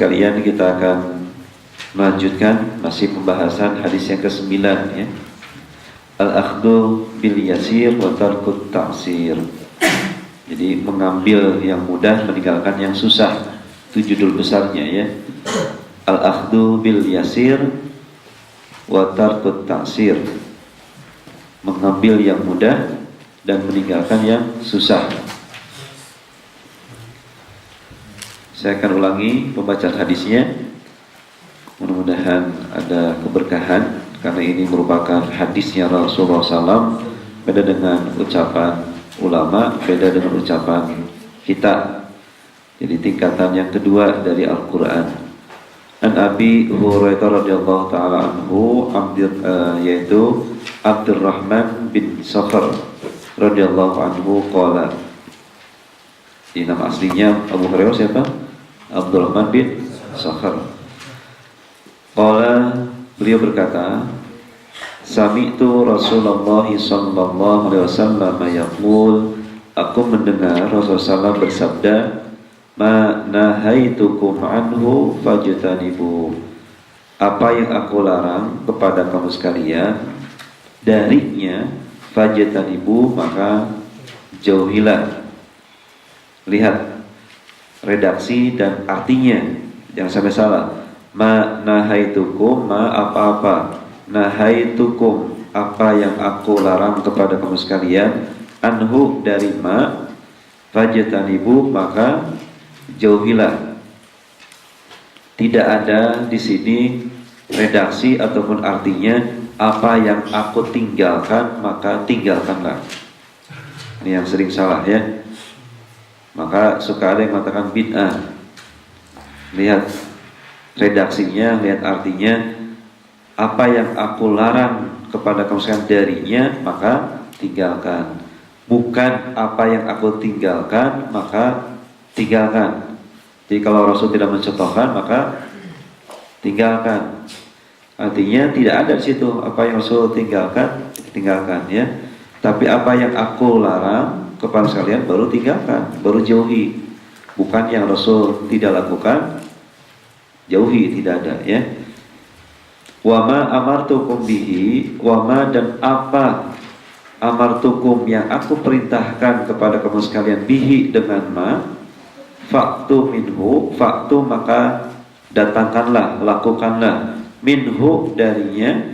sekalian, kita akan melanjutkan masih pembahasan hadis yang ke-9 ya. Al-akhdhu bil yasir wa tarkut ta'sir. Jadi mengambil yang mudah, meninggalkan yang susah. Itu judul besarnya ya. Al-akhdhu bil yasir wa tarkut ta'sir. Mengambil yang mudah dan meninggalkan yang susah. Saya akan ulangi pembacaan hadisnya. Mudah-mudahan ada keberkahan, karena ini merupakan hadisnya Rasulullah SAW. Beda dengan ucapan ulama, beda dengan ucapan kita. Jadi tingkatan yang kedua dari Al-Quran. An Abi Hurairah radhiyallahu taala anhu, yaitu Abdurrahman bin Sakhar radhiyallahu anhu qala. Ini nama aslinya Abu Hurairah siapa? Abdurrahman bin Sakhar. Qala, beliau berkata, sami'tu Rasulullah sallallahu alaihi wasallam yaqul, aku mendengar Rasulullah SAW bersabda, ma nahaitukum anhu fajtanibu, apa yang aku larang kepada kamu sekalian darinya, fajtanibu, maka jauhilah. Lihat redaksi dan artinya, jangan sampai salah. Ma nahaitukum, ma apa-apa, nahaitukum, apa yang aku larang kepada kamu sekalian, anhu, dari ma, fajtanibu, maka jauhilah. Tidak ada di sini redaksi ataupun artinya apa yang aku tinggalkan maka tinggalkanlah. Ini yang sering salah ya. Maka suka ada yang mengatakan bid'ah. Lihat redaksinya, lihat artinya, apa yang aku larang kepada kamu sekalian darinya maka tinggalkan. Bukan apa yang aku tinggalkan maka tinggalkan. Jadi kalau Rasul tidak mencontohkan maka tinggalkan. Artinya tidak ada di situ apa yang Rasul tinggalkan ya. Tapi apa yang aku larang kepada sekalian baru tinggalkan, baru jauhi. Bukan yang Rasul tidak lakukan jauhi, tidak ada ya. Wama amartukum bihi, wama, dan apa amartukum yang aku perintahkan kepada kamu sekalian, bihi, dengan ma, faktu minhu, faktu, maka datangkanlah, lakukanlah, minhu, darinya,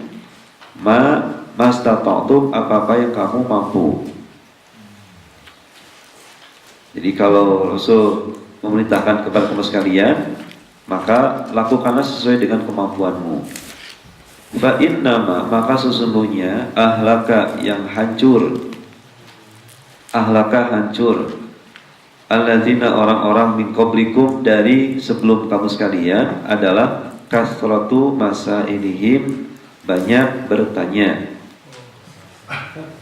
ma mastata'tum, apa-apa yang kamu mampu. Jadi kalau Rasul memerintahkan kepada kamu sekalian, maka lakukanlah sesuai dengan kemampuanmu. Fa innama, maka sesungguhnya, ahlaka, yang hancur, ahlaka, hancur, alladzina, orang-orang, min qablikum, dari sebelum kamu sekalian, adalah kasratu masailihim, banyak bertanya,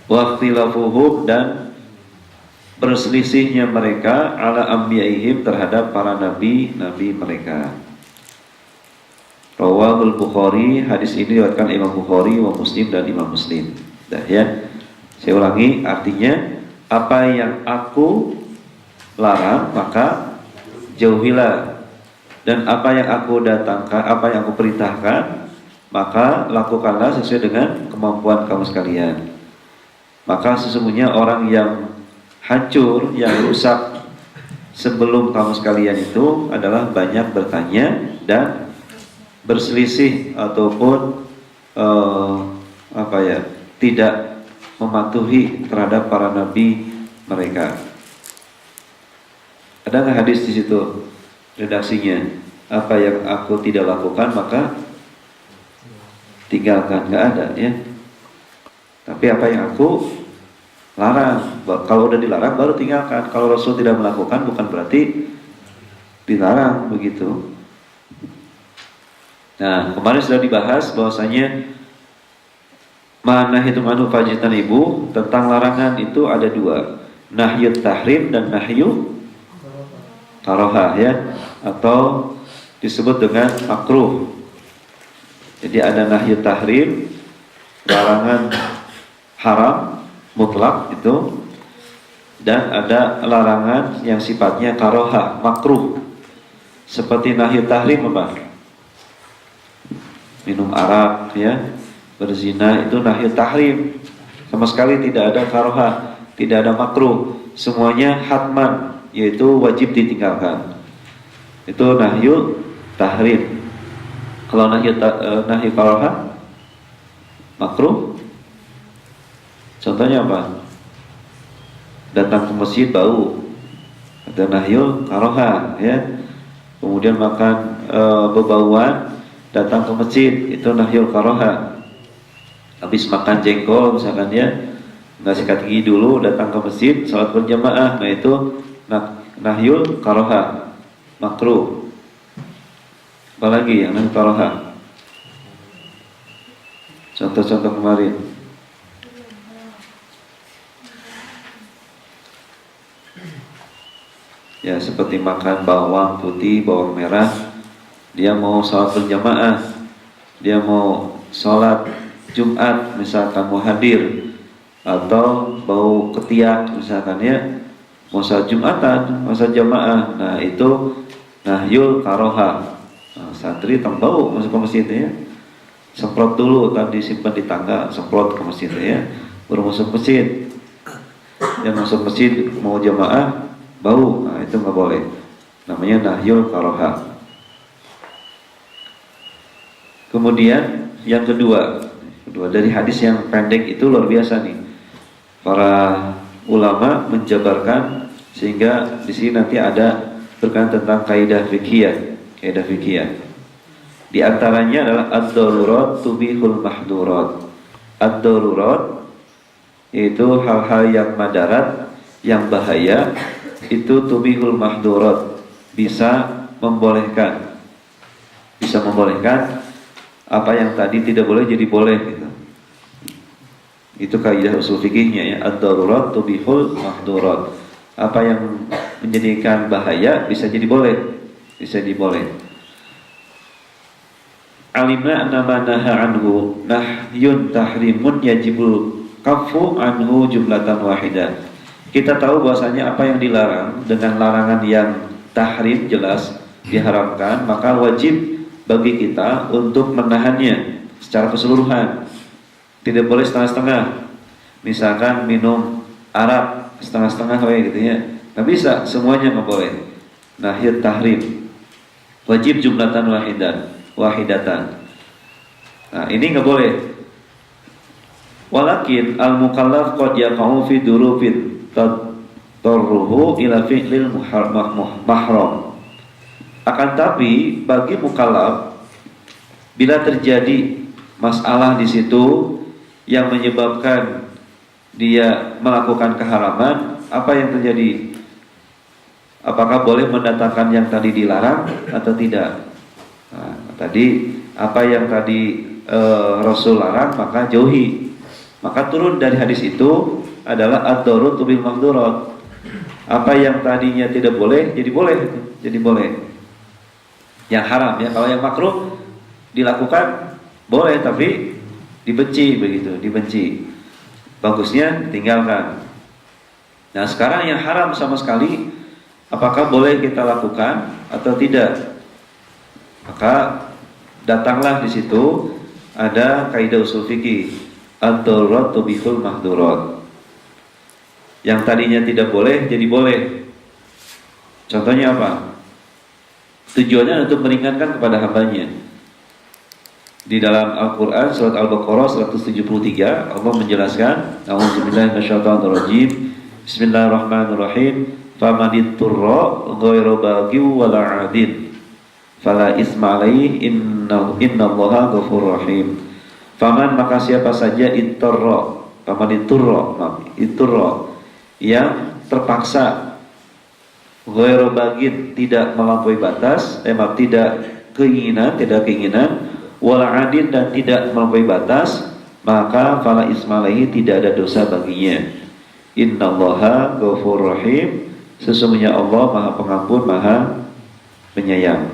wa ikhtilafuhum, dan berselisihnya mereka, ala anbiyaihim, terhadap para nabi-nabi mereka. Rawahul Bukhari, hadis ini diriwayatkan Imam Bukhari wa Muslim, dan Imam Muslim. Dah ya. Saya ulangi artinya, apa yang aku larang maka jauhilah, dan apa yang aku datangkan, apa yang aku perintahkan maka lakukanlah sesuai dengan kemampuan kamu sekalian. Maka sesungguhnya orang yang hancur, yang rusak sebelum kamu sekalian itu adalah banyak bertanya dan berselisih ataupun tidak mematuhi terhadap para nabi mereka. Ada nggak hadis di situ redaksinya? Apa yang aku tidak lakukan maka tinggalkan, nggak ada ya. Tapi apa yang aku larang, kalau udah dilarang baru tinggalkan. Kalau Rasul tidak melakukan bukan berarti dilarang, begitu. Nah, kemarin sudah dibahas bahwasanya mana itu manu fajitan ibu, tentang larangan itu ada dua, nahyut tahrim dan nahyu karohah ya, atau disebut dengan makruh. Jadi ada nahyut tahrim, larangan haram mutlak itu, dan ada larangan yang sifatnya karohah, makruh. Seperti nahyu tahrim apa? Minum arak ya, berzina itu nahyu tahrim. Sama sekali tidak ada karohah, tidak ada makruh, semuanya hatman, yaitu wajib ditinggalkan. Itu nahyu tahrim. Kalau nahyu karohah, makruh. Contohnya apa? Datang ke masjid bau, ada nahyu karohah ya. Kemudian makan bebauan, datang ke masjid, itu nahyu karohah. Habis makan jengkol misalkan ya, nggak sikat gigi dulu, datang ke masjid, salat berjamaah, nah itu nahyul karoha, makruh. Apalagi yang nahyu karoha? Contoh-contoh kemarin. Ya seperti makan bawang putih, bawang merah, dia mau salat berjamaah, dia mau salat Jumat misalkan mau hadir, atau bau ketiak misalkan ya, mau salat Jumatan, mau salat jamaah, nah itu nahyul karoha. Nah, santri bau masuk ke masjid ya, semprot dulu kan, disimpan di tangga, semprot ke masjid ya, baru masuk masjid. Yang masuk masjid mau jamaah bau, nah itu nggak boleh, namanya nahyul karoha. Kemudian yang kedua dari hadis yang pendek itu luar biasa nih, para ulama menjabarkan sehingga di sini nanti ada berkaitan tentang kaidah fikih. Di antaranya adalah ad-darurat tubihul mahdurat. Ad-darurat yaitu hal-hal yang madarat, yang bahaya, itu tubihul mahdurat, bisa membolehkan apa yang tadi tidak boleh jadi boleh gitu. Itu kaidah usul fikihnya ya, ad-darurat tubihul mahdurat. Apa yang menjadikan bahaya bisa jadi boleh, Alimna annama naha anhu nahyun tahrimun yajibul kafu anhu jumlatan wahidah. Kita tahu bahwasanya apa yang dilarang dengan larangan yang tahrim jelas diharamkan, maka wajib bagi kita untuk menahannya secara keseluruhan. Tidak boleh setengah-setengah. Misalkan minum arak setengah-setengah kayak gitu ya, nggak bisa, semuanya nggak boleh. Nahyut tahrim, wajib jumlatan wahidatan. Nah ini nggak boleh. Walakin al-mukallaf qad yaqa'u fi durufin tadarruhu ila fi'lil mahram. Akan tapi bagi mukallaf, bila terjadi masalah di situ yang menyebabkan dia melakukan keharaman, apa yang terjadi? Apakah boleh mendatangkan yang tadi dilarang atau tidak? Nah, tadi apa yang tadi Rasul larang maka jauhi. Maka turun dari hadis itu adalah ad-daruratu bil mahdurat. Apa yang tadinya tidak boleh jadi boleh. Yang haram ya, kalau yang makruh dilakukan boleh tapi dibenci, bagusnya ditinggalkan. Nah sekarang yang haram sama sekali, apakah boleh kita lakukan atau tidak? Maka datanglah di situ ada kaidah usul fikih, ad-darurat tubihul mahdurat. Yang tadinya tidak boleh jadi boleh. Contohnya apa? Tujuannya untuk meringankan kepada hambanya. Di dalam Al-Quran surat Al-Baqarah 173 Allah menjelaskan, A'udzubillahi minasyaitonirrajim, Bismillahirrahmanirrahim, famanitturra ghairu baghi wala 'adin fala isma alaihi innallaha ghafurur rahim. Faman maka siapa saja itturra yang terpaksa, ghairu baghin tidak melampaui batas, tidak keinginan, wala adin dan tidak melampaui batas, maka fala ismalaihi tidak ada dosa baginya. Innallaha ghafurur rahim, sesungguhnya Allah Maha Pengampun, Maha Penyayang.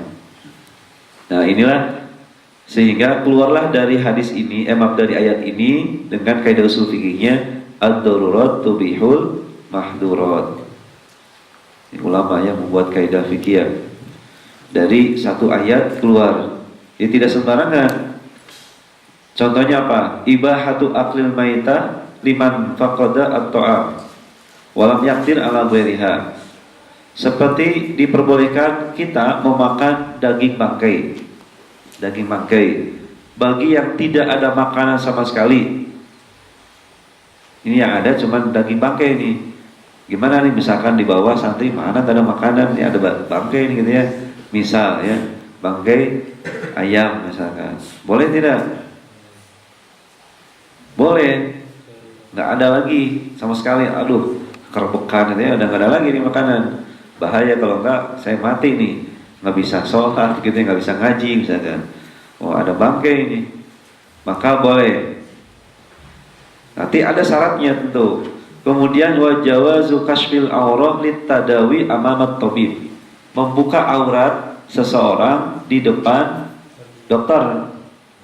Nah, inilah sehingga keluarlah dari hadis ini, dari ayat ini dengan kaidah usul fikihnya ad-darurat tubihul mahdurat. Ulama yang membuat kaidah fikih. dari satu ayat keluar. Ini tidak sembarangan. Contohnya apa? Ibahatu aklil maita liman faqada at-ta'am walam yaqdir ala ghairiha. Seperti diperbolehkan kita memakan daging bangkai. Daging bangkai bagi yang tidak ada makanan sama sekali. Ini yang ada cuman daging bangkai nih. Gimana nih misalkan di bawah santri mana ada makanan, ini ada bangkai nih gitu ya. Misal ya, bangkai ayam misalkan. Boleh tidak? Boleh. Nggak ada lagi sama sekali. Aduh, kerebekan ini udah nggak ada lagi nih makanan. Bahaya kalau enggak saya mati nih. Nggak bisa sholat gitu, nggak bisa ngaji misalkan. Oh ada bangkai ini, maka boleh. Nanti ada syaratnya tentu. Kemudian wajawazu kashfil aurah litadawi amamat tabib, membuka aurat seseorang di depan dokter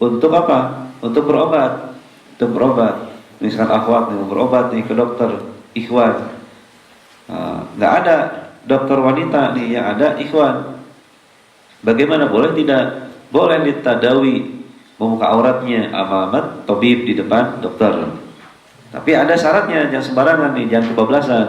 untuk apa? Untuk berobat. Untuk berobat. Misalkan akhwat nih berobat nih ke dokter, ikhwan. Nggak ada dokter wanita nih, yang ada ikhwan. Bagaimana? Boleh tidak? Boleh ditadawi, membuka auratnya amamat tabib di depan dokter. Tapi ada syaratnya, jangan sembarangan nih, jangan kebablasan.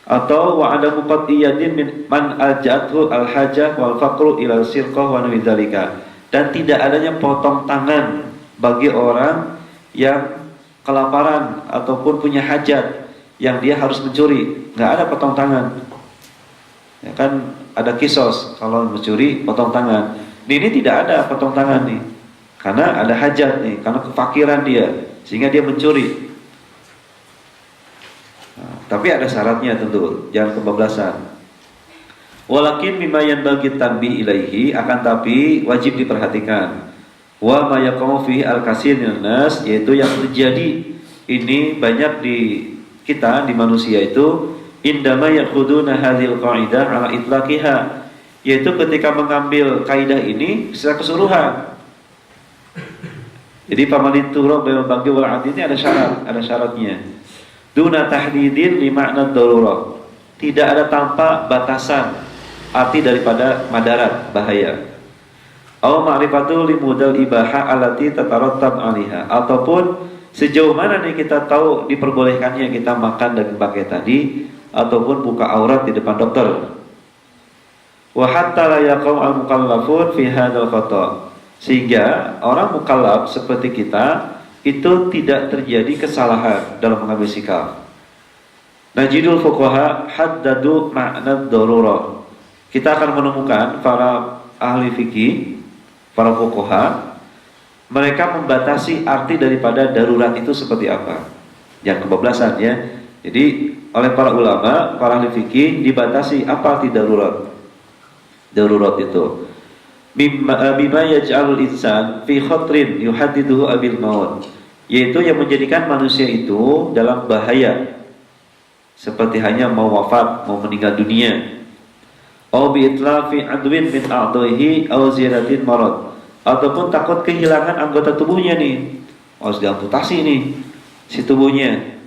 Atau wa ada muqaddiyadin min man alja'athu al-hajah wal faqru ila sirqah wa nawidzalika. Dan tidak adanya potong tangan bagi orang yang kelaparan ataupun punya hajat yang dia harus mencuri. Nggak ada potong tangan. Ya kan ada kisos kalau mencuri potong tangan. Ini tidak ada potong tangan nih. Karena ada hajat nih, karena kefakiran dia, sehingga dia mencuri. Tapi ada syaratnya tentu, jangan kebablasan. Walakin mimma yanbaghi tanbih ilaihi, akan tapi wajib diperhatikan. Wa ma yaqamu fihi al-katsir minan nas, yaitu yang terjadi ini banyak di kita, di manusia itu, indama yakhuduna hadhil qaidah ala itlaqiha, yaitu ketika mengambil kaidah ini secara keseluruhan. Jadi pamaniturah bagi wal adil ini ada syaratnya. Duna tahdidin li makna darurah. Tidak ada tanpa batasan arti daripada madarat, bahaya. Aw ma'rifatu li mudal ibaha allati tatarattab 'alaiha, ataupun sejauh mana nih kita tahu diperbolehkannya kita makan daging bangkai tadi ataupun buka aurat di depan dokter. Wa hatta la yaqau al-mukallafun fi hadzal khata', sehingga orang mukallaf seperti kita itu tidak terjadi kesalahan dalam mengambil sikap. Najidul fuqaha haddadu ma'na darurah. Kita akan menemukan para ahli fikih, para fuqaha, mereka membatasi arti daripada darurat itu seperti apa. Yang kebablasan ya. Jadi oleh para ulama, para ahli fikih dibatasi apa arti darurat. Darurat itu bima yaj'alul insan fi khatrin yuhaddiduhu abil maut, yaitu yang menjadikan manusia itu dalam bahaya, seperti hanya mau wafat, mau meninggal dunia. Au bi itlafi adwin min a'dhihi aw ziyadatin marad, ataupun takut kehilangan anggota tubuhnya nih, harus diamputasi nih si tubuhnya,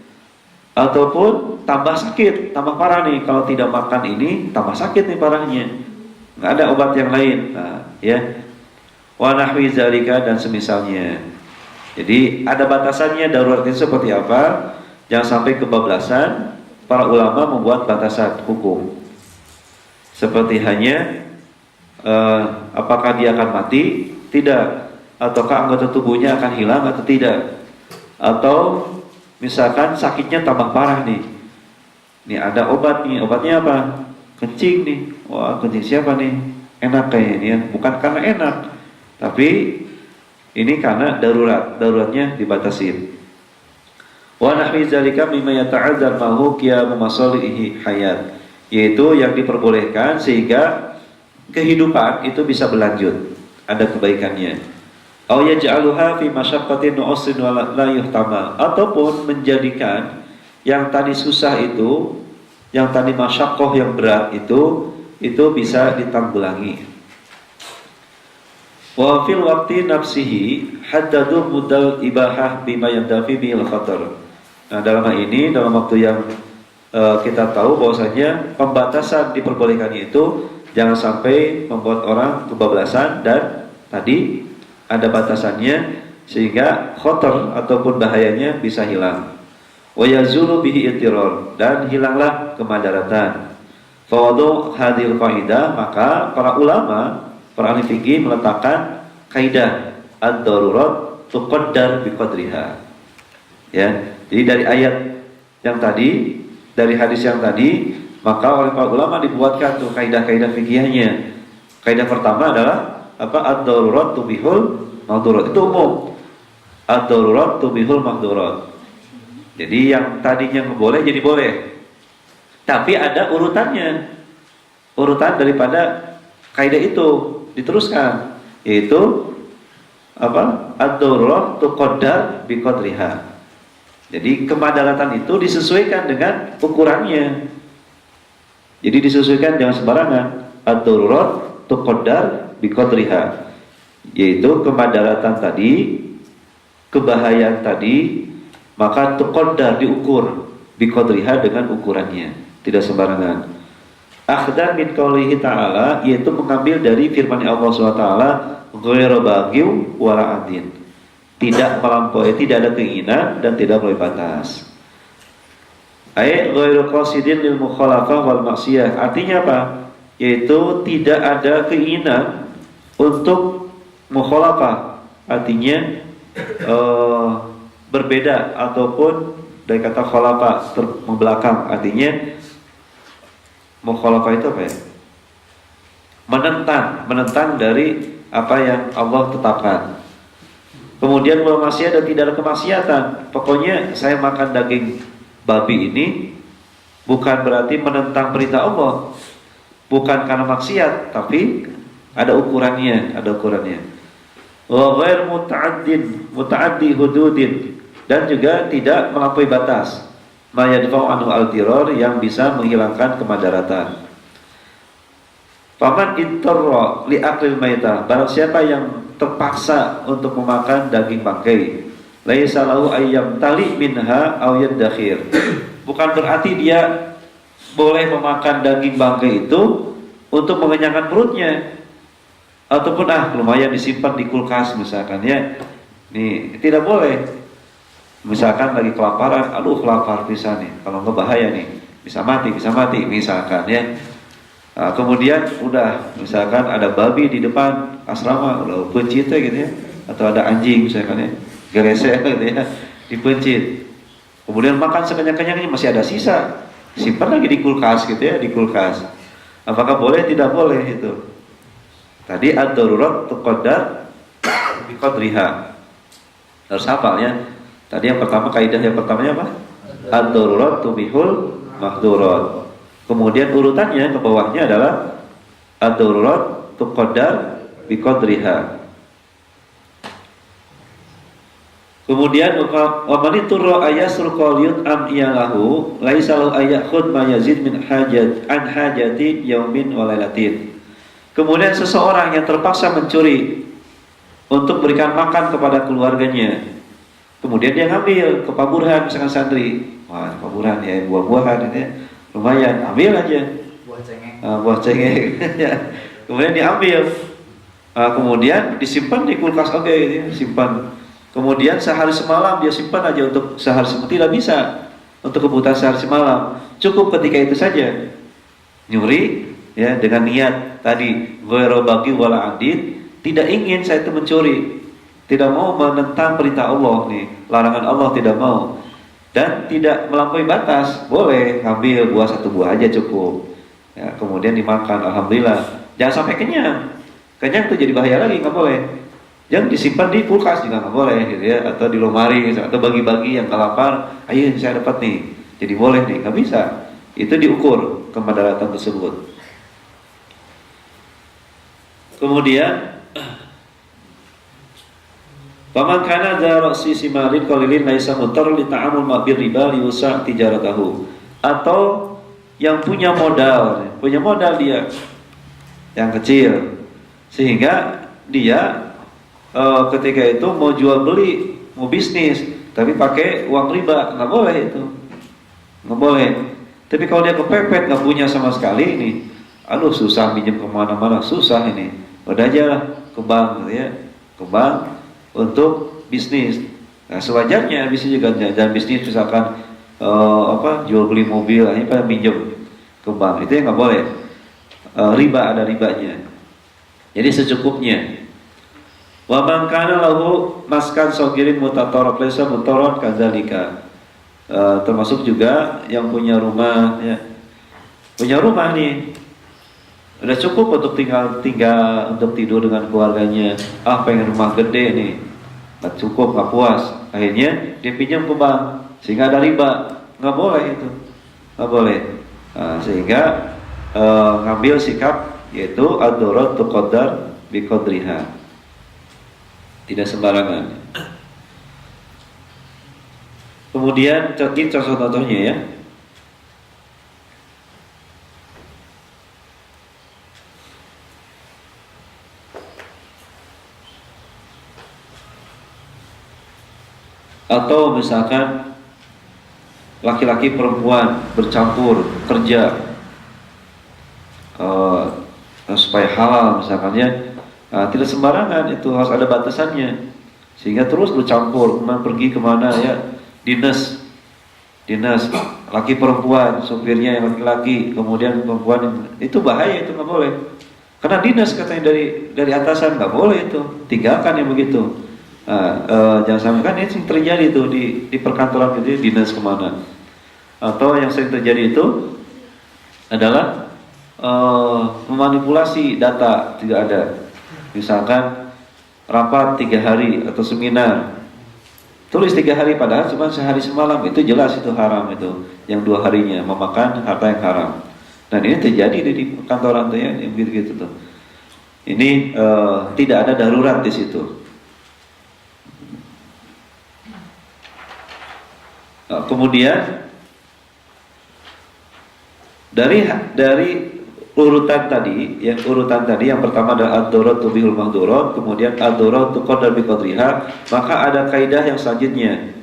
ataupun tambah sakit, tambah parah nih, kalau tidak makan ini tambah sakit nih parahnya, nggak ada obat yang lain. Nah, ya, wa nahwi zalika, dan semisalnya. Jadi ada batasannya darurat itu seperti apa, jangan sampai kebablasan. Para ulama membuat batasan hukum, seperti hanya apakah dia akan mati, tidak, ataukah anggota tubuhnya akan hilang atau tidak, atau misalkan sakitnya tambah parah nih, ini ada obat nih, obatnya apa? Kencing nih, wah kencing siapa nih? Enak kayaknya ya, bukan karena enak, tapi ini karena daruratnya dibatasin. Wa nahwi zalika mimma yata'adzar mahu qiyamu masalihi hayat, yaitu yang diperbolehkan sehingga kehidupan itu bisa berlanjut, ada kebaikannya. Aw yaj'aluha fi masyaqqatin nu'sin wa la yuhtamal, ataupun menjadikan yang tadi susah itu, yang tadi masyaqqah yang berat itu bisa ditanggulangi. Wa fil waqti nafsihi haddadu mudal ibahah bima yandafi bil khatar. Nah, dalam hal ini, dalam waktu yang kita tahu bahwasanya pembatasan diperbolehkannya itu jangan sampai membuat orang kebablasan, dan tadi ada batasannya sehingga khotor ataupun bahayanya bisa hilang. Wa yazulu bihi ittiror, dan hilanglah kemadaratan. Fawadu hadil qaidah, maka para ulama, para ahli fikih meletakkan kaidah ad-darurat tuqaddar biqadriha. Ya, jadi dari ayat yang tadi, dari hadis yang tadi, maka oleh para ulama dibuatkan tuh kaidah-kaidah fikihnya. Kaidah pertama adalah apa? Ad-darurat tubihul mahdurat. Itu umum. Ad-darurat tubihul mahdurat. Jadi yang tadinya boleh jadi boleh. Tapi ada urutannya. Urutan daripada kaidah itu diteruskan, yaitu apa? Ad-darurat tuqaddar biqadriha. Jadi kemadaratan itu disesuaikan dengan ukurannya. Jadi disesuaikan, jangan sembarangan. Ad-darurat tuqaddar biqadriha, yaitu kemadaratan tadi, kebahayaan tadi, maka tuqaddar diukur biqadriha dengan ukurannya, tidak sembarangan. Akhdan min qaulihi ta'ala, yaitu mengambil dari firman Allah SWT, ghairu baghiw wala adin, tidak melampaui, tidak ada keinginan dan tidak melampaui batas. Ayat ghairu qasidin lil mukhalafah wal maksiyah, artinya apa? Yaitu tidak ada keinginan untuk mukhalafah, artinya berbeda, ataupun dari kata khalafa membelakang, artinya mukhalafah itu apa ya? Menentang dari apa yang Allah tetapkan. Kemudian wal maksiyah, dan tidak ada kemaksiatan. Pokoknya saya makan daging babi ini bukan berarti menentang perintah Allah, bukan karena maksiat, tapi ada ukurannya, ada ukurannya. Wa ghair muta'addi hududin, dan juga tidak melampaui batas. Ma yadfa'u anhu al-diror, yang bisa menghilangkan kemadaratan. Faman ittarra li aklil maitah, barang siapa yang terpaksa untuk memakan daging bangkai, laisa lahu ayyam tali minha aw yadakhir, bukan berarti dia boleh memakan daging bangkai itu untuk mengenyangkan perutnya, ataupun lumayan disimpan di kulkas misalkan ya. Nih, tidak boleh. Misalkan lagi kelaparan, aduh lapar pisan nih, kalau nggak bahaya nih, bisa mati misalkan ya. Nah, kemudian udah misalkan ada babi di depan asrama, udah pencit gitu ya, atau ada anjing misalkan ya, geresek gitu ya, dipencit. Kemudian makan sekenyang-kenyangnya, masih ada sisa, simpan lagi di kulkas gitu ya, di kulkas. Apakah boleh? Tidak boleh itu. Tadi ad-darurat tuqaddar biqadriha. Harus hafal ya. Tadi yang pertama, kaidah yang pertamanya apa? Ad-darurat tubihul mahdurat. Kemudian urutannya ke bawahnya adalah ad-darurat tuqaddar biqadriha. Kemudian wa man turra ayasru qaliyut am iyalahu laisa lahu ayakhud ma yazid min hajati yaumin wa lailatin. Kemudian seseorang yang terpaksa mencuri untuk berikan makan kepada keluarganya, kemudian dia ngambil ke paburan, misalkan santri, wah paburan ya, buah-buahan ini lumayan, ambil aja buah cengek kemudian diambil, kemudian disimpan di kulkas, oke, simpan. Kemudian sehari semalam dia simpan aja untuk sehari semalam, tidak bisa untuk kebutuhan sehari semalam, cukup ketika itu saja. Nyuri ya dengan niat tadi ghairu baghi wala adid, tidak ingin saya itu mencuri, tidak mau menentang perintah Allah nih, larangan Allah tidak mau, dan tidak melampaui batas, boleh ambil buah, satu buah aja cukup ya, kemudian dimakan, alhamdulillah. Jangan sampai kenyang itu jadi bahaya lagi, nggak boleh. Jangan disimpan di kulkas juga nggak boleh gitu ya, atau di lemari atau bagi-bagi yang lapar, ayo saya dapat nih, jadi boleh nih, nggak bisa. Itu diukur kemadaratan tersebut. Kemudian paman kana dzarasi simalin qalilin laisa mutar li ta'amul ma'bir riba li usa' tijaratahu, atau yang punya modal dia yang kecil, sehingga dia ketika itu mau jual beli, mau bisnis, tapi pakai uang riba, nggak boleh itu, nggak boleh. Tapi kalau dia kepepet nggak punya sama sekali ini, aduh susah minjem kemana-mana, susah ini. Udah aja lah ke bank, gitu ya, ke bank untuk bisnis. Nah sewajarnya bisnis juga dan bisnis misalkan jual beli mobil, ini pada minjem ke bank, itu yang nggak boleh. Riba, ada ribanya. Jadi secukupnya. Wa man kana lahu maskan sagirin mutatarat laysa mutarat kadzalika. Termasuk juga yang punya rumah ya. Punya rumah nih. Udah cukup untuk tinggal untuk tidur dengan keluarganya. Pengen rumah gede nih. Nggak cukup, nggak puas. Akhirnya dia pinjam ke bank sehingga ada riba. Nggak boleh itu. Nggak boleh. Sehingga ngambil sikap yaitu ad-darurat tuqaddar biqadriha. Tidak sembarangan. Kemudian contoh-contohnya ya. Atau misalkan laki-laki perempuan bercampur kerja supaya halal misalkannya, tidak sembarangan, itu harus ada batasannya. Sehingga terus bercampur, pergi kemana ya, dinas laki perempuan, supirnya yang laki-laki, kemudian perempuan, itu bahaya, itu nggak boleh. Karena dinas katanya dari atasan, nggak boleh itu, tinggalkan yang begitu. Jangan sampai, kan ini terjadi itu di perkantoran gitu, dinas kemana. Atau yang sering terjadi itu adalah memanipulasi data, tidak ada. Misalkan rapat 3 hari atau seminar, tulis 3 hari padahal cuma sehari semalam, itu jelas itu haram itu. Yang 2 harinya memakan harta yang haram. Dan ini terjadi di kantoran tuh ya, yang gitu tuh. Ini tidak ada darurat di situ. Kemudian dari urutan tadi yang pertama adalah ad-darurat tubihul mahdurat, kemudian ad-darurat tuqaddar biqadriha, maka ada kaidah yang selanjutnya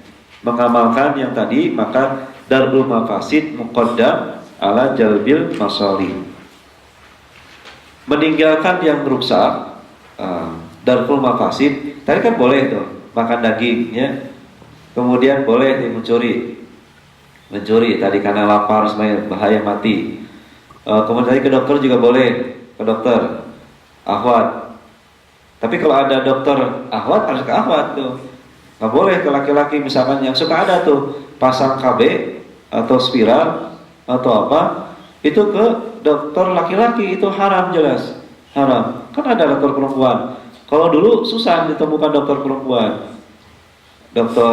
mengamalkan yang tadi, maka darul mafasid muqaddam ala jalbil masalih. Meninggalkan yang rusak, darul mafasid tadi kan boleh tuh makan daging ya. Kemudian boleh mencuri tadi karena lapar sebenarnya bahaya mati. Kemudian tadi ke dokter juga boleh, ke dokter ahwat. Tapi kalau ada dokter ahwat harus ke ahwat tuh. Nggak boleh ke laki-laki misalkan yang suka ada tuh pasang KB atau spiral atau apa, itu ke dokter laki-laki, itu haram, jelas haram. Kan ada dokter perempuan. Kalau dulu susah ditemukan dokter perempuan. Dokter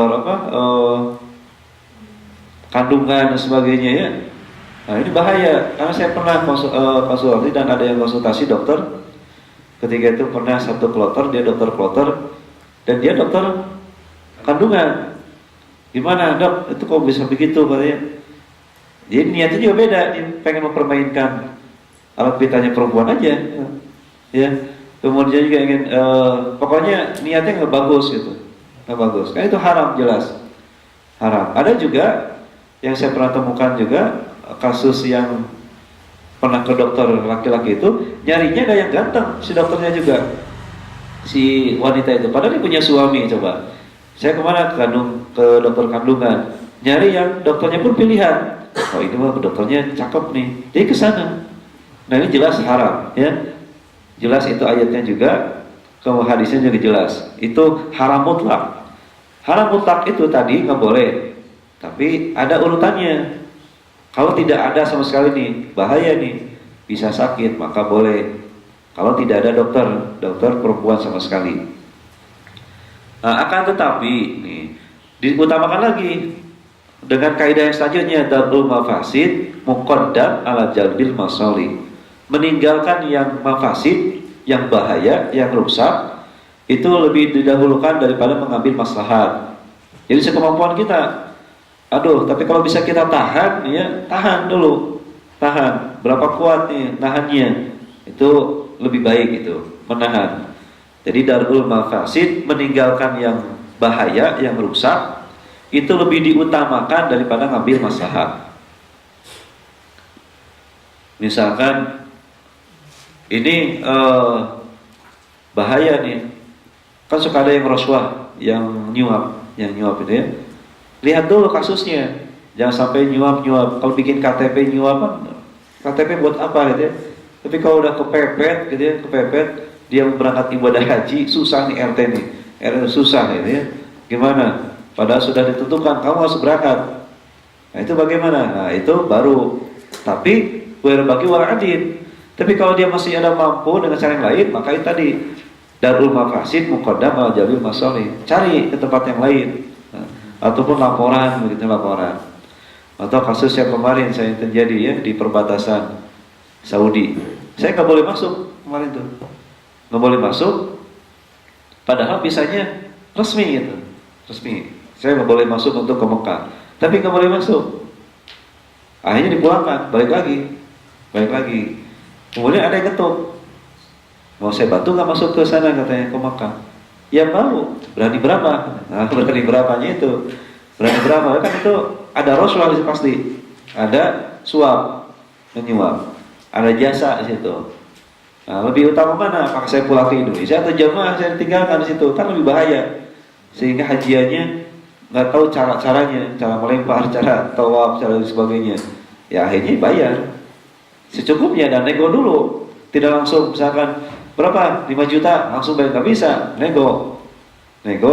kandungan dan sebagainya ya. Nah ini bahaya, karena saya pernah konsultasi dan ada yang konsultasi dokter. Ketika itu pernah satu kloter, dia dokter kloter dan dia dokter kandungan. Gimana dok, itu kok bisa begitu katanya. Jadi niatnya juga beda, dia pengen mempermainkan alat vitalnya perempuan aja ya. Kemudian juga ingin pokoknya niatnya nggak bagus gitu. Nggak bagus, kan itu haram, jelas haram. Ada juga yang saya pernah temukan juga kasus yang pernah ke dokter laki-laki itu nyarinya ada yang ganteng, si dokternya juga, si wanita itu, padahal dia punya suami. Coba saya kemana ke dokter kandungan, nyari yang dokternya pun pilihan, oh ini mah dokternya cakep nih, jadi ke sana. Nah ini jelas haram ya, jelas itu ayatnya juga, kalau hadisnya juga jelas, itu haram mutlak. Haram mutlak itu tadi nggak boleh, tapi ada urutannya. Kalau tidak ada sama sekali nih, bahaya nih, bisa sakit, maka boleh. Kalau tidak ada dokter perempuan sama sekali. Nah, akan tetapi nih diutamakan lagi dengan kaidah yang selanjutnya, darul mafasid muqaddam ala jalbil masalih. Meninggalkan yang mafasid, yang bahaya, yang rusak, itu lebih didahulukan daripada mengambil maslahat. Jadi sekemampuan kita. Aduh, tapi kalau bisa kita tahan, ya tahan dulu, tahan. Berapa kuat nih nahannya? Itu lebih baik itu, menahan. Jadi darul mafasid, meninggalkan yang bahaya, yang rusak, itu lebih diutamakan daripada ngambil maslahat. Misalkan ini bahaya nih, kan suka ada yang rasuah, yang nyuap itu ya. Lihat dulu kasusnya, jangan sampai nyuap. Kalau bikin KTP nyuap, KTP buat apa gitu ya? Tapi kalau udah kepepet gitu ya, dia berangkat ibadah haji, susah nih RT nih, RT susah gitu ya. Gimana? Padahal sudah ditentukan kamu harus berangkat. Nah itu bagaimana? Nah itu baru. Tapi berbagi wal adil. Tapi kalau dia masih ada mampu dengan cara yang lain, maka itu tadi darul mafasid muqaddam ala jalbil masalih. Cari ke tempat yang lain. Nah, ataupun laporan, begitu laporan. Atau kasus yang kemarin saya terjadi ya di perbatasan Saudi. Saya nggak boleh masuk kemarin tuh, nggak boleh masuk. Padahal visanya resmi gitu, resmi. Saya nggak boleh masuk untuk ke Mekah, tapi nggak boleh masuk. Akhirnya dipulangkan, balik lagi. Kemudian ada yang ketuk, mau saya bantu nggak masuk ke sana katanya ke Mekah. Ya mau, berani berapa? Nah, berani berapanya itu, berani berapa? Kan itu ada Rasulullah di situ pasti, ada suap, menyuap, ada jasa di situ. Nah, lebih utama mana? Apakah saya pulang ke Indonesia atau jamaah saya tinggalkan di situ? Kan lebih bahaya. Sehingga hajiannya nggak tahu caranya, cara melempar, cara tawaf, cara dan sebagainya. Ya akhirnya bayar secukupnya dan nego dulu, tidak langsung misalkan berapa 5 juta langsung bayar, nggak bisa, nego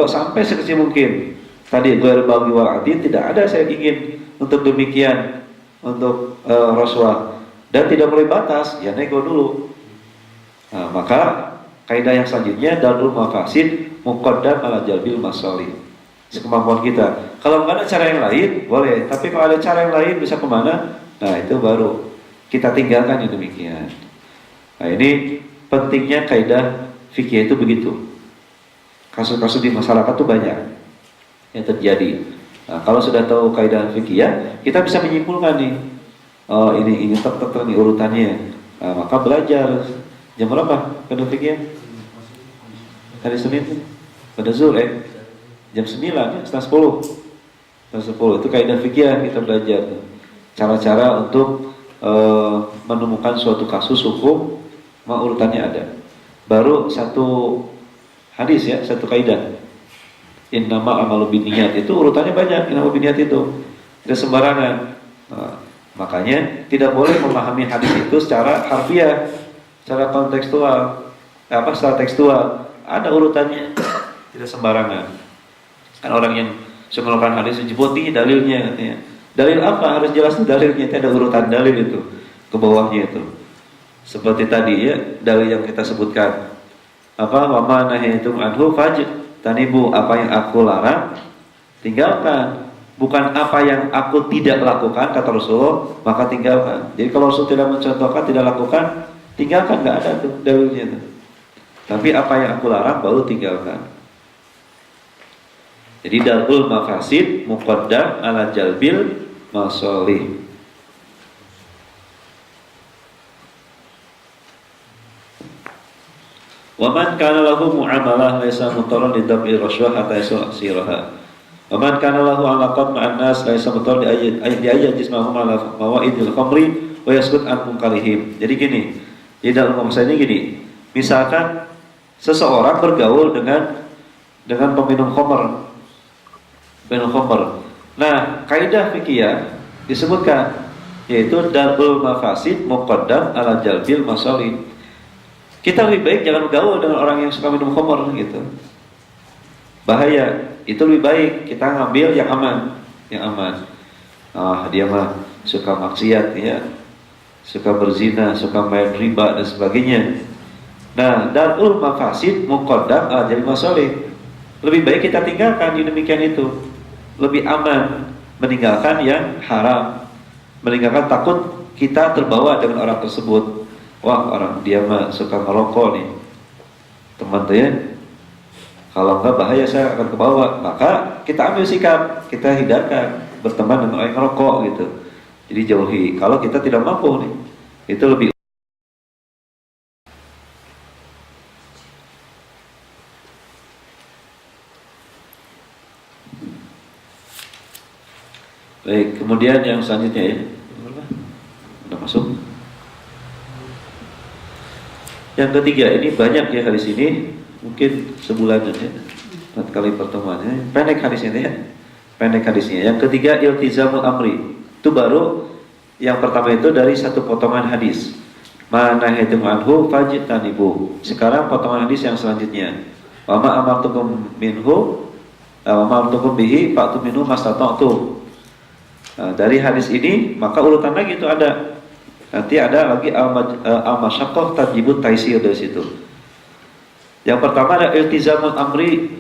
sampai sekecil mungkin. Tadi gue bagi wal adil, tidak ada saya ingin untuk demikian, untuk rasuah, dan tidak boleh batas, ya nego dulu. Nah, maka kaidah yang selanjutnya darul mafasid muqaddam ala jalbil masalih. Sekemampuan kita. Kalau nggak ada cara yang lain, boleh. Tapi kalau ada cara yang lain bisa kemana? Nah itu baru kita tinggalkan yang demikian. Nah ini pentingnya kaidah fikih itu begitu. Kasus-kasus di masyarakat itu banyak yang terjadi. Nah, kalau sudah tahu kaidah fikih ya, kita bisa menyimpulkan nih. Oh ini tetap nih urutannya. Nah, maka belajar jam berapa kaidah fikih? Hari Senin pada Zuhur jam 9 ya, setengah 10 itu kaidah fikih kita belajar cara-cara untuk menemukan suatu kasus hukum, urutannya ada. Baru satu hadis ya, satu kaidah innama amalu binniyat, itu urutannya banyak. Innama binniyat itu tidak sembarangan. Makanya tidak boleh memahami hadis itu secara harfiah, secara kontekstual, secara tekstual. Ada urutannya, tidak sembarangan. Kan orang yang mengeluarkan hadis jeboti dalilnya katanya. Dalil apa? Harus jelas dalilnya. Itu ada urutan dalil itu ke bawahnya itu. Seperti tadi ya, dalil yang kita sebutkan. Apa? Wa ma nahitum anhu fajtanibu, apa yang aku larang tinggalkan. Bukan apa yang aku tidak lakukan kata Rasulullah, maka tinggalkan. Jadi kalau Rasul tidak mencontohkan, tidak lakukan, tinggalkan, enggak ada tuh dalilnya tuh. Tapi apa yang aku larang baru tinggalkan. Jadi darul mafasid muqaddam ala jalbil masalih. Wa man kana lahu muamalah laysa mutarran li dab'i rasyah hatta yasiraha. Wa man kana lahu alaqat ma'an nas laysa mutarran li ayat jismahum ala mawaidil khamri wa yaskut an munkarihim. Jadi gini, di dalam masalah ini gini. Misalkan seseorang bergaul dengan peminum khamr. Nah, kaidah fikih disebutkan yaitu darul mafasid muqaddam ala jalbil masalih. Kita lebih baik jangan bergaul dengan orang yang suka minum khamr gitu. Bahaya. Itu lebih baik kita ngambil yang aman, dia mah suka maksiat ya, suka berzina, suka main riba dan sebagainya. Nah, darul mafasid muqaddam ala jalbil masalih. Lebih baik kita tinggalkan yang demikian itu. Lebih aman meninggalkan yang haram, meninggalkan takut kita terbawa dengan orang tersebut. Wah, orang dia mah suka merokok nih, teman tuh ya. Kalau enggak bahaya, saya akan kebawa. Maka kita ambil sikap, kita hindarkan berteman dengan orang yang merokok gitu. Jadi jauhi. Kalau kita tidak mampu nih, itu lebih. Baik, kemudian yang selanjutnya ya. Udah masuk? Yang ketiga, ini banyak ya hadis ini, mungkin sebulan aja, 4 kali pertemuannya. Pendek hadisnya ya, pendek hadisnya. Yang ketiga, iltizamul amri. Itu baru yang pertama itu dari satu potongan hadis. Mana hitung anhu fajtanibu. Sekarang potongan hadis yang selanjutnya. Wa ma amartukum minhu wa ma amartukum bihi fa'tu minhu mastata'tu. Nah, dari hadis ini maka urutan lagi itu ada. Nanti ada lagi al-masyaqqah tajibut taisir dari situ. Yang pertama ada iltizamul amri,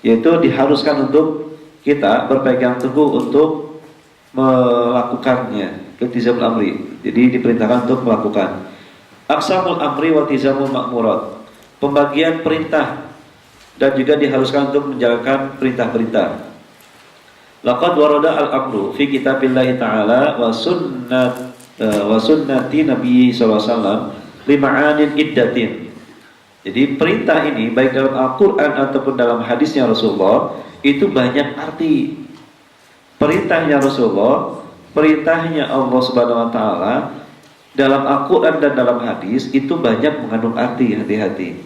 yaitu diharuskan untuk kita berpegang teguh untuk melakukannya. Iltizamul amri, jadi diperintahkan untuk melakukan. Aqsamul amri wa iltizamul ma'murat, pembagian perintah dan juga diharuskan untuk menjalankan perintah-perintah. Laqad warada al-amru fi kitabillahi ta'ala wa sunnati Nabi SAW lima'anin iddatin. Jadi perintah ini baik dalam Al-Quran ataupun dalam hadisnya Rasulullah itu banyak arti. Perintahnya Rasulullah, perintahnya Allah Subhanahu Wa Taala dalam Al-Quran dan dalam hadis itu banyak mengandung arti, hati-hati.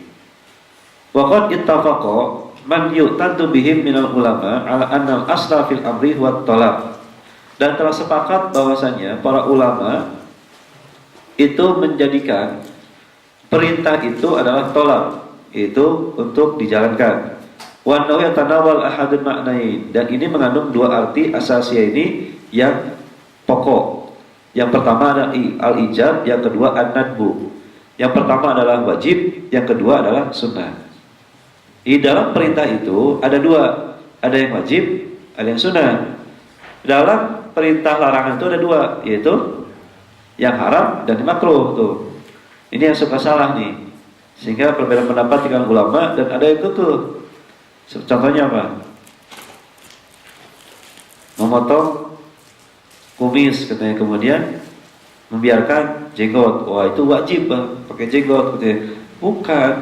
Waqad ittafaqa man yu'tadu bihim minal ulama ala annal asla fil amri wa talab. Dan telah sepakat bahwasanya para ulama itu menjadikan perintah itu adalah tolak, itu untuk dijalankan. Wa annahu yatanawal ahadun ma'nain, dan ini mengandung dua arti asasiyah ini yang pokok. Yang pertama adalah al-ijab, yang kedua an-nadbu. Yang pertama adalah wajib, yang kedua adalah sunnah. Di dalam perintah itu ada dua, ada yang wajib, ada yang sunnah. Dalam perintah larangan itu ada dua, yaitu yang haram dan yang makruh tuh. Ini yang suka salah nih, sehingga perbedaan pendapat dengan ulama dan ada yang tuh. Contohnya apa? Memotong kumis katanya, kemudian membiarkan jenggot. Wah itu wajib pakai jenggot katanya. Bukan.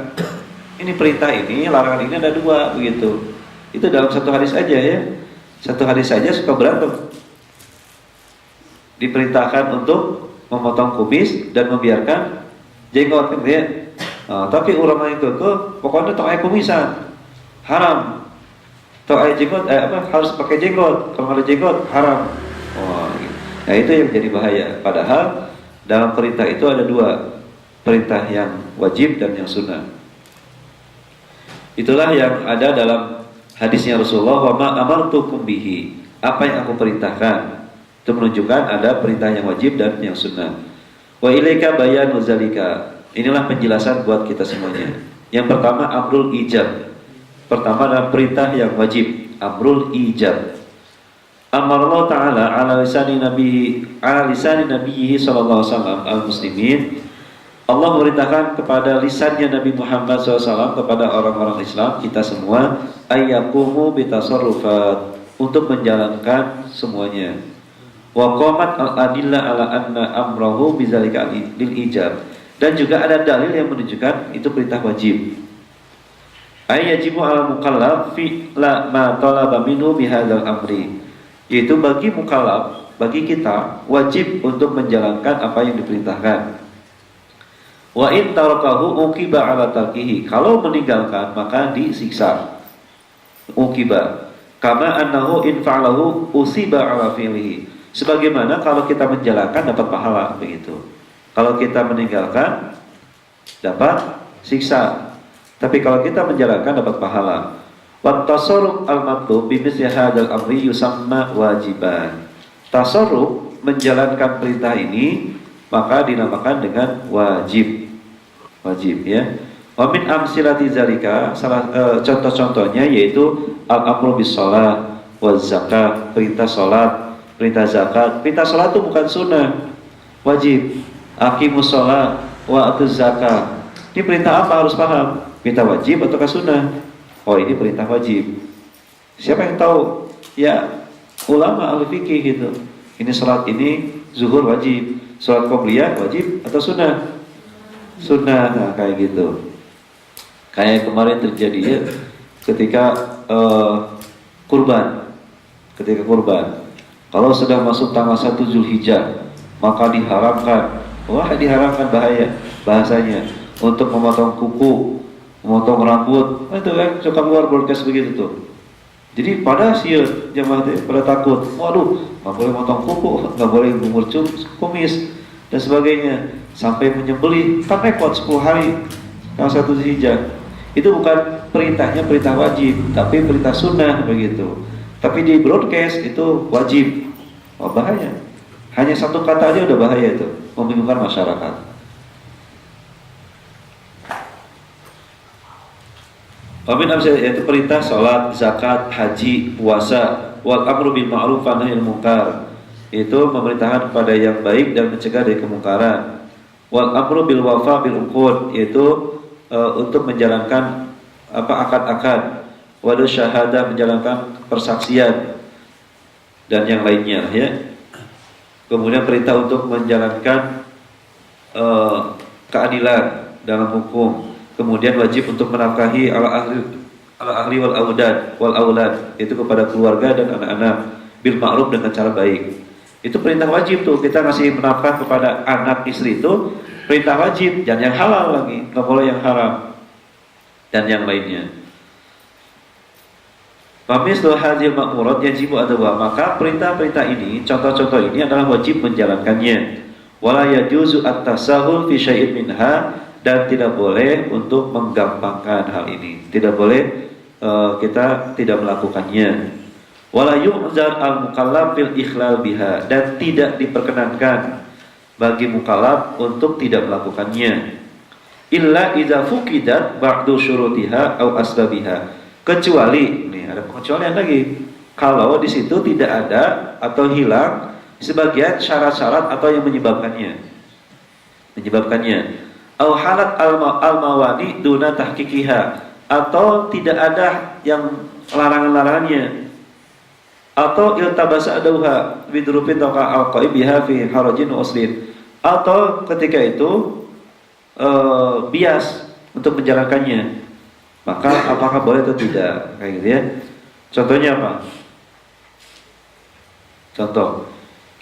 Ini perintah ini, larangan ini ada dua begitu. Itu dalam satu hadis aja ya. Satu hadis saja suka berantem. Diperintahkan untuk memotong kumis dan membiarkan jenggot kan ya. Tapi ulama itu pokoknya to'ai kumisan haram. To'ai jenggot harus pakai jenggot. Kalau ada jenggot haram. Gitu. Nah itu yang jadi bahaya. Padahal dalam perintah itu ada dua, perintah yang wajib dan yang sunnah. Itulah yang ada dalam hadisnya Rasulullah, wa ma amartukum bihi, apa yang aku perintahkan. Itu menunjukkan ada perintah yang wajib dan yang sunnah. Wa ilaika bayanu zalika, inilah penjelasan buat kita semuanya. Yang pertama amrul ijab. Pertama adalah perintah yang wajib, amrul ijab. Amarallah ta'ala ala lisani nabiyhi sallallahu alaihi wasallam al-muslimin. Allah memerintahkan kepada lisannya Nabi Muhammad SAW kepada orang-orang Islam, kita semua, ayyaqumu bitasarrufat, untuk menjalankan semuanya. Wa qamat al-adillah ala anna amrahu bizalika lil ijab, dan juga ada dalil yang menunjukkan itu perintah wajib. Ayyajibu ala mukallaf fi la ma talaba minhu bihadzal amri, yaitu bagi mukallaf, bagi kita wajib untuk menjalankan apa yang diperintahkan. Wa in tarakahu uqiba ala tarkihi, kalau meninggalkan maka disiksa. Uqiba kama annahu in fa'alahu usiba ala fi'lihi, sebagaimana kalau kita menjalankan dapat pahala begitu. Kalau kita meninggalkan dapat siksa, tapi kalau kita menjalankan dapat pahala. Wa tasarruf al-matlub bi misli hadzal amri yusamma wajiban. Tasarruf menjalankan perintah ini maka dinamakan dengan wajib. Wajib ya. Wa min amsilati zalika, contoh-contohnya yaitu al-amru bis shalah wa zakat, perintah salat, perintah zakat. Perintah salat itu bukan sunnah, wajib. Aqimus shalah wa atuz zakat. Ini perintah apa, harus paham. Perintah wajib ataukah sunnah? Oh, ini perintah wajib. Siapa yang tahu? Ya, ulama ahli fikih gitu. Ini salat, ini zuhur wajib, salat qobliyah wajib atau sunnah? Sunnah. Nah, kayak gitu. Kayak kemarin terjadi ya, ketika kurban. Ketika kurban, kalau sudah masuk tanggal 1 Zulhijjah, maka diharamkan. Wah, diharamkan bahaya bahasanya. untuk memotong kuku, memotong rambut, itu kan suka keluar broadcast begitu tuh. Jadi pada sieun jamaah teh pada takut, waduh, nggak boleh motong kuku, nggak boleh ngumur kumis dan sebagainya, sampai menyembelih kan repot 10 hari yang 1 Zulhijjah. Itu bukan perintahnya perintah wajib, tapi perintah sunnah begitu. Tapi di broadcast itu wajib. Oh, bahaya. Hanya satu kata aja udah bahaya itu, membingungkan masyarakat. Wamin amsal yaitu perintah salat, zakat, haji, puasa, wal amru bil ma'ruf wa nahyil munkar. Itu memerintahkan kepada yang baik dan mencegah dari kemungkaran. Wal amru bil wafa bil uqud, yaitu untuk menjalankan akad-akad. Wal syahadah, menjalankan persaksian dan yang lainnya ya. Kemudian perintah untuk menjalankan keadilan dalam hukum. Kemudian wajib untuk menafkahi ala ahli wal aulad, itu kepada keluarga dan anak-anak, bil ma'ruf, dengan cara baik. Itu perintah wajib tuh, kita ngasih menafkah kepada anak istri itu perintah wajib, jangan yang halal lagi, nggak boleh yang haram dan yang lainnya. Mislu hadhil ma'murat yajibu adwa, maka perintah-perintah ini, contoh-contoh ini adalah wajib menjalankannya. Wala yajuzu at-tasahul fi syai'in minha, dan tidak boleh untuk menggampangkan hal ini. Tidak boleh kita tidak melakukannya. Wala yu'zar al-mukallaf fil ikhlal biha, dan tidak diperkenankan bagi mukallaf untuk tidak melakukannya. Illa idza fuqidat ba'du syurutiha aw asbabiha, kecuali, nih ada pengecualian lagi, kalau di situ tidak ada atau hilang sebagian syarat-syarat atau yang menyebabkannya. Au halat al-mawani duna tahqiqiha, atau tidak ada yang larangan-larangannya, atau iltabasa adauha bidrupin taqa al-qaib biha fi harajin uslin, atau ketika itu bias untuk menjalankannya, maka apakah boleh atau tidak, kayak gitu ya. Contohnya apa? Contoh,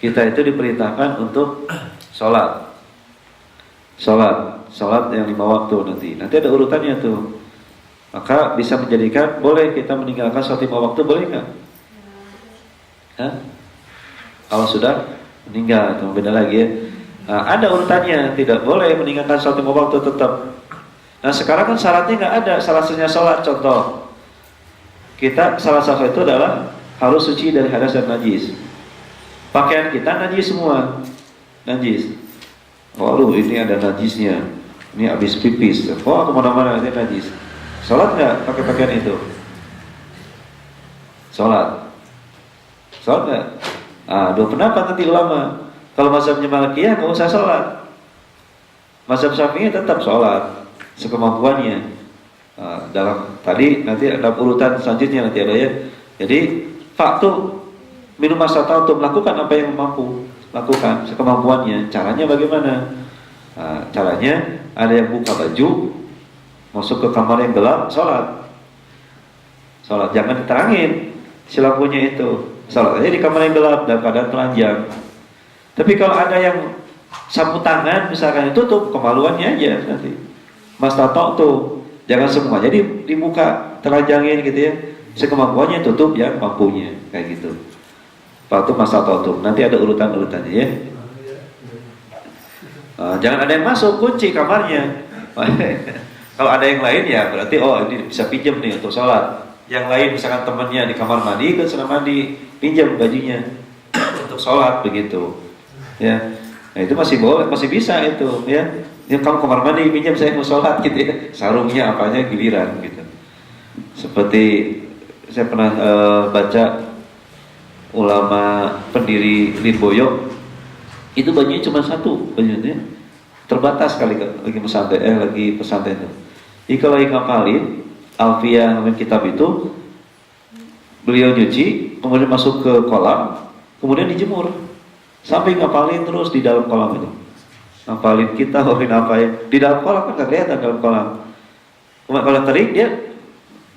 kita itu diperintahkan untuk sholat yang 5 waktu nanti ada urutannya tuh. Maka bisa menjadikan boleh kita meninggalkan sholat 5 waktu, boleh nggak? Hah? Kalau sudah meninggal itu beda lagi ya. Nah, ada urutannya, tidak boleh meninggalkan sholat 5 waktu tetap. Nah sekarang kan syaratnya nggak ada, salah satunya sholat. Contoh, kita salah satu itu adalah harus suci dari hadas dan najis. Pakaian kita najis semua, najis. Waduh, ini ada najisnya, ini habis pipis. Oh, kemana-mana ini najis. Sholat nggak pakai pakaian itu? Sholat nggak? Dua pendapat nanti ulama. Kalau mazhabnya Malikiyah nggak usah sholat. Mazhab Syafi'i tetap sholat sekemampuannya. Dalam tadi nanti ada urutan selanjutnya nanti ada ya. Jadi faktu minum masata untuk melakukan apa yang mampu lakukan sekemampuannya. Caranya bagaimana? Caranya ada yang buka baju, masuk ke kamar yang gelap, sholat. Jangan diterangin si lampunya itu. Sholat aja di kamar yang gelap dan keadaan telanjang. Tapi kalau ada yang sapu tangan misalkan, tutup, kemaluannya aja nanti. Mas tato tuh, jangan semua jadi dibuka, telanjangin gitu ya. Sekemampuannya, tutup yang mampunya, kayak gitu. Waktu mas tato tuh, nanti ada urutan-urutannya ya. Jangan ada yang masuk, kunci kamarnya. Kalau ada yang lain ya berarti ini bisa pinjam nih untuk sholat. Yang lain misalkan temannya di kamar mandi, kan sedang mandi, pinjam bajunya untuk sholat begitu. Ya, nah itu masih boleh, masih bisa itu ya. Ya kamu kamar mandi pinjam, saya mau sholat gitu ya. Sarungnya apanya giliran gitu. Seperti saya pernah baca ulama pendiri Lirboyo, itu bajunya cuma satu, bajunya terbatas kali lagi pesantren itu. Jadi kalau lagi ngapalin Alfiyah kitab itu, beliau nyuci, kemudian masuk ke kolam, kemudian dijemur sampai ngapalin terus di dalam kolam itu. Ngapalin kita, ngapain di dalam kolam kan nggak kelihatan dalam kolam. Kemudian kalau kering dia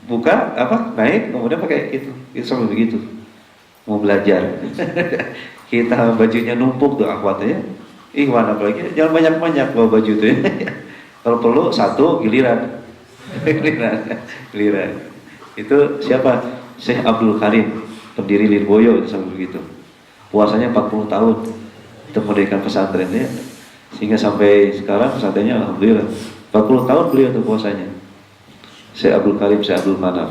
buka naik, kemudian pakai itu sampai begitu. Mau belajar, kita bajunya numpuk tuh akhwatnya. Ikhwan apalagi jangan banyak-banyak bawa baju tuh ya. Kalau perlu satu giliran. Giliran. Itu siapa? Syekh Abdul Karim, pendiri Lirboyo itu sampai begitu. Puasanya 40 tahun untuk mendirikan pesantrennya, sehingga sampai sekarang pesantrennya alhamdulillah 40 tahun beliau untuk puasanya. Syekh Abdul Karim, Syekh Abdul Manaf.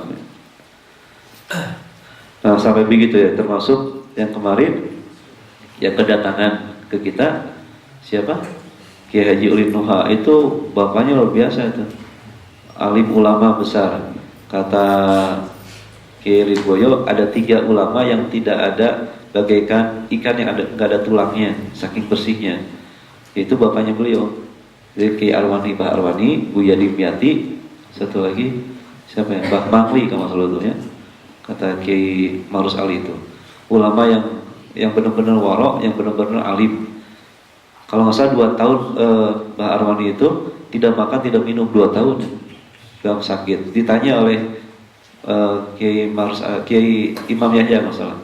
Nah sampai begitu ya, termasuk yang kemarin yang kedatangan ke kita siapa? Kiai Haji Ulin Nuha, itu bapaknya luar biasa itu, alim ulama besar. Kata Kiai Lirboyo ada 3 ulama yang tidak ada bagaikan ikan yang nggak ada tulangnya, saking bersihnya. Itu bapaknya beliau. Jadi Kiai Arwani, Mbah Arwani, Buya Dimyati, satu lagi siapa ya? Mbah Mangli kalau salah itu ya. Kata Kiai Marus Ali itu ulama yang benar-benar warok, yang benar-benar alim. Kalau nggak salah 2 tahun Mbah Arwani itu tidak makan tidak minum 2 tahun dalam sakit. Ditanya oleh Kiai Imam Yahya masalah,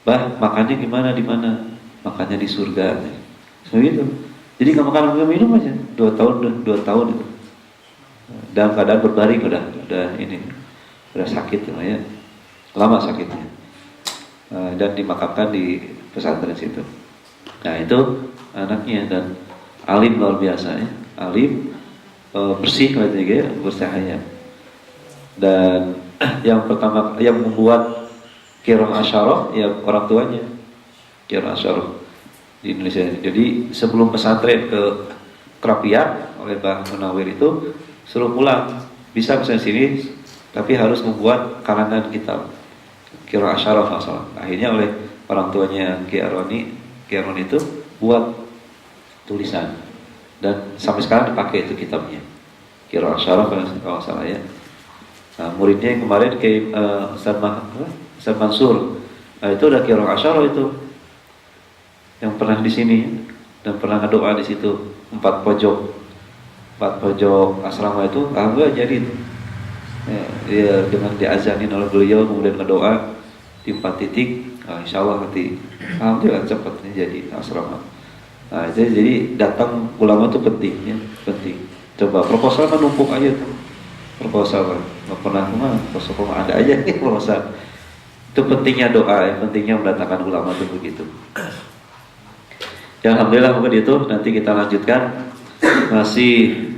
Bah makannya gimana, di mana? Makannya di surga. Begitu. Jadi nggak makan nggak minum aja 2 tahun itu. Dalam keadaan berbaring udah sakit ya, lama sakitnya, dan dimakamkan di pesantren situ. Nah itu anaknya, dan alim luar biasa ya, alim, bersih katanya, bersahaya. Dan yang pertama yang membuat Qiraah Asyarah ya orang tuanya, Qiraah Asyarah di Indonesia. Jadi sebelum pesantren ke Kerapiak oleh Mbah Munawir itu suruh pulang, bisa pesan sini tapi harus membuat karangan kitab Qiraah Asyarah masalah. Akhirnya oleh orang tuanya Kiai Arwani itu buat tulisan, dan sampai sekarang dipakai itu kitabnya Qiraah Asyarah kalau salah ya. Nah, muridnya yang kemarin Kiai Ustaz Mansur, nah, itu udah Qiraah Asyarah itu yang pernah di sini dan pernah doa di situ, 4 pojok asrama itu alhamdulillah jadi itu. Ya, dengan diazanin oleh beliau kemudian berdoa di 4 titik, nah, insya Allah nanti alhamdulillah cepatnya jadi asrama. Nah, jadi datang ulama itu penting ya, penting. Coba proposal kan numpuk aja tuh, proposal nggak pernah kemana, proposal ada aja nih proposal. Itu pentingnya doa, ya, pentingnya mendatangkan ulama itu begitu. Ya alhamdulillah mungkin itu, nanti kita lanjutkan, masih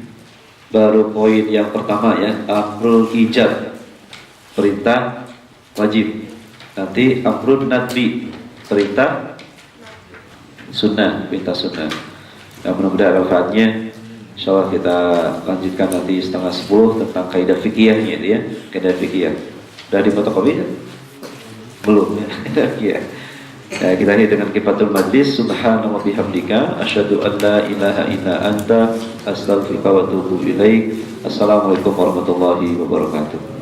baru poin yang pertama ya, amrul ijab, perintah wajib. Nanti amrul nadbi, perintah sunnah, perintah sunnah. Nah, mudah-mudahan manfaatnya. Insyaallah kita lanjutkan nanti 9:30 tentang kaidah fikihnya ya, kaidah fikih. Sudah difotokopi ya? Belum ya. Ya. Nah, kita ini dengan kifatul majlis, subhanallah bihamdika asyhadu an la ilaha illa anta astaghfiruka wa atubu ilaik. Assalamualaikum warahmatullahi wabarakatuh.